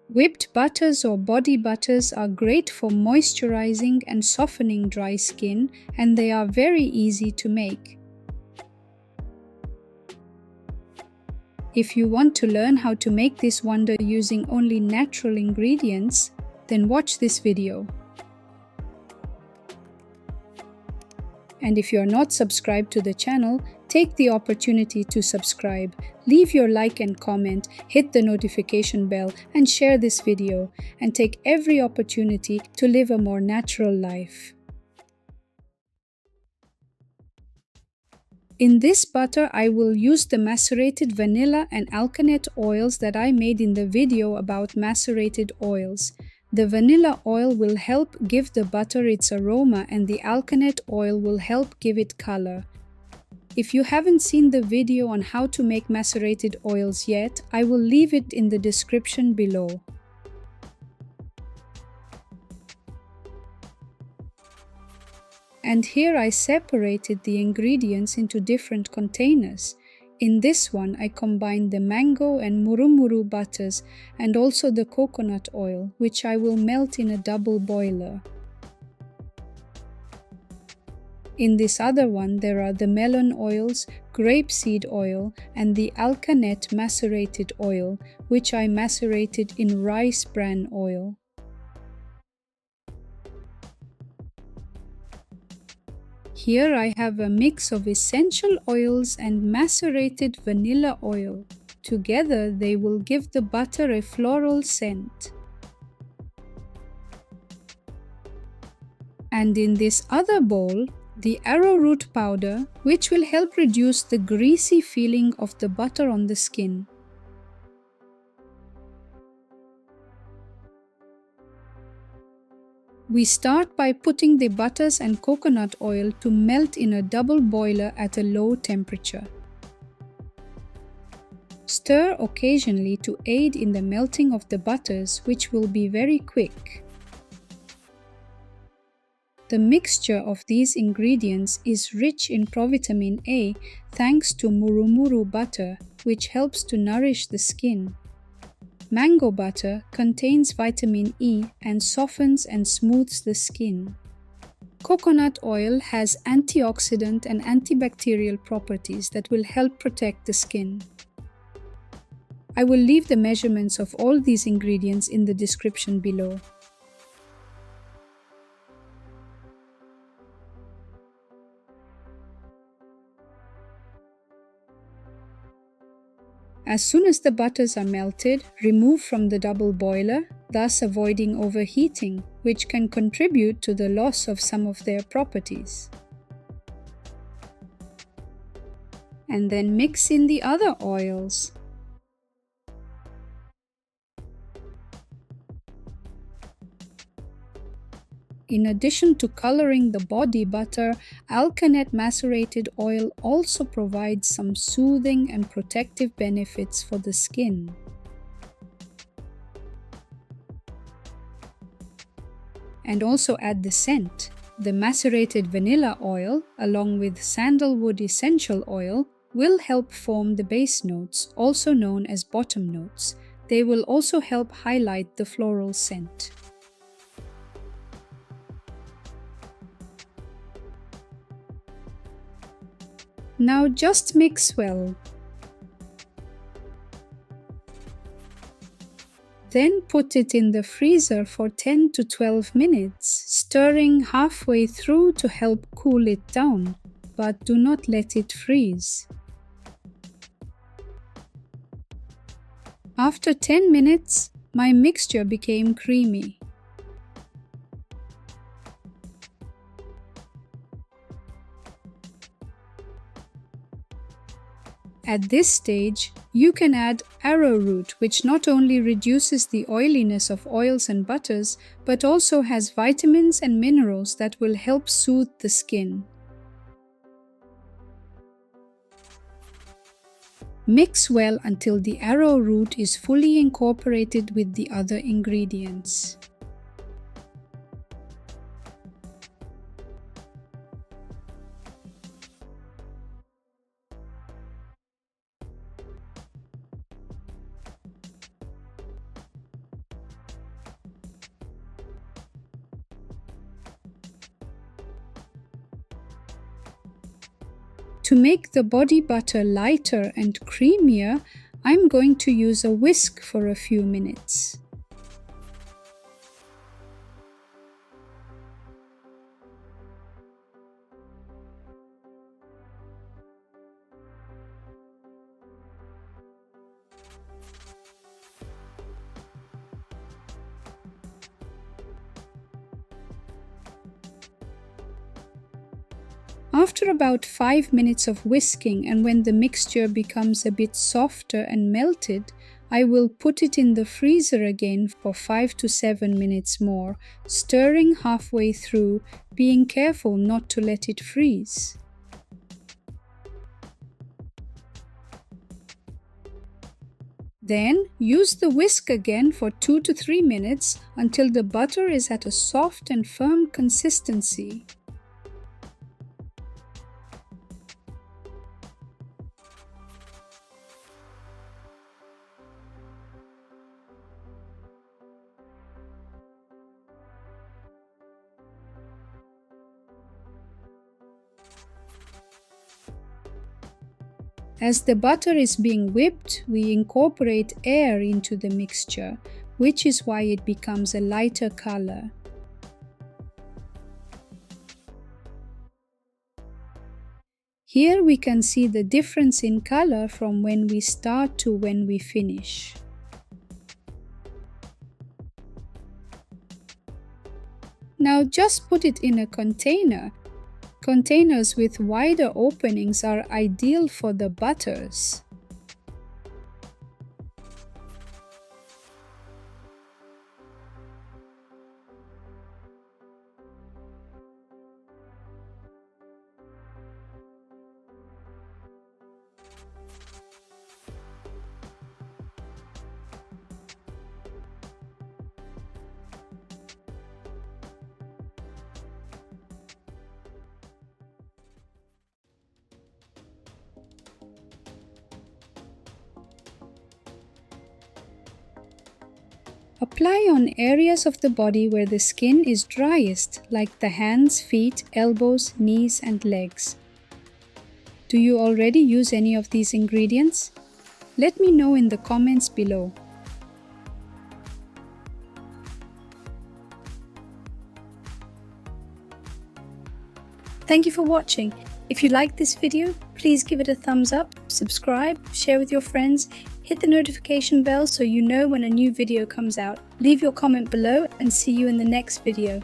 Whipped butters or body butters are great for moisturizing and softening dry skin, and they are very easy to make. If you want to learn how to make this wonder using only natural ingredients, then watch this video. And if you are not subscribed to the channel, take the opportunity to subscribe, leave your like and comment, hit the notification bell and share this video, and take every opportunity to live a more natural life. In this butter, I will use the macerated vanilla and alkanet oils that I made in the video about macerated oils. The vanilla oil will help give the butter its aroma, and the alkanet oil will help give it color. If you haven't seen the video on how to make macerated oils yet, I will leave it in the description below. And here I separated the ingredients into different containers. In this one, I combined the mango and murumuru butters and also the coconut oil, which I will melt in a double boiler. In this other one, there are the melon oils, grapeseed oil, and the alkanet macerated oil, which I macerated in rice bran oil. Here I have a mix of essential oils and macerated vanilla oil. Together they will give the butter a floral scent. And in this other bowl, the arrowroot powder, which will help reduce the greasy feeling of the butter on the skin. We start by putting the butters and coconut oil to melt in a double boiler at a low temperature. Stir occasionally to aid in the melting of the butters, which will be very quick. The mixture of these ingredients is rich in provitamin A thanks to murumuru butter, which helps to nourish the skin. Mango butter contains vitamin E and softens and smooths the skin. Coconut oil has antioxidant and antibacterial properties that will help protect the skin. I will leave the measurements of all these ingredients in the description below. As soon as the butters are melted, remove from the double boiler, thus avoiding overheating, which can contribute to the loss of some of their properties. And then mix in the other oils. In addition to coloring the body butter, alkanet macerated oil also provides some soothing and protective benefits for the skin. And also add the scent. The macerated vanilla oil, along with sandalwood essential oil, will help form the base notes, also known as bottom notes. They will also help highlight the floral scent. Now just mix well. Then put it in the freezer for 10 to 12 minutes, stirring halfway through to help cool it down, but do not let it freeze. After 10 minutes, my mixture became creamy. At this stage, you can add arrowroot, which not only reduces the oiliness of oils and butters, but also has vitamins and minerals that will help soothe the skin. Mix well until the arrowroot is fully incorporated with the other ingredients. To make the body butter lighter and creamier, I'm going to use a whisk for a few minutes. After about 5 minutes of whisking, and when the mixture becomes a bit softer and melted, I will put it in the freezer again for 5 to 7 minutes more, stirring halfway through, being careful not to let it freeze. Then use the whisk again for 2 to 3 minutes until the butter is at a soft and firm consistency. As the butter is being whipped, we incorporate air into the mixture, which is why it becomes a lighter color. Here we can see the difference in color from when we start to when we finish. Now just put it in a container. Containers with wider openings are ideal for the butters. Apply on areas of the body where the skin is driest, like the hands, feet, elbows, knees, and legs. Do you already use any of these ingredients? Let me know in the comments below. Thank you for watching. If you liked this video, please give it a thumbs up, subscribe, share with your friends, hit the notification bell so you know when a new video comes out. Leave your comment below and see you in the next video.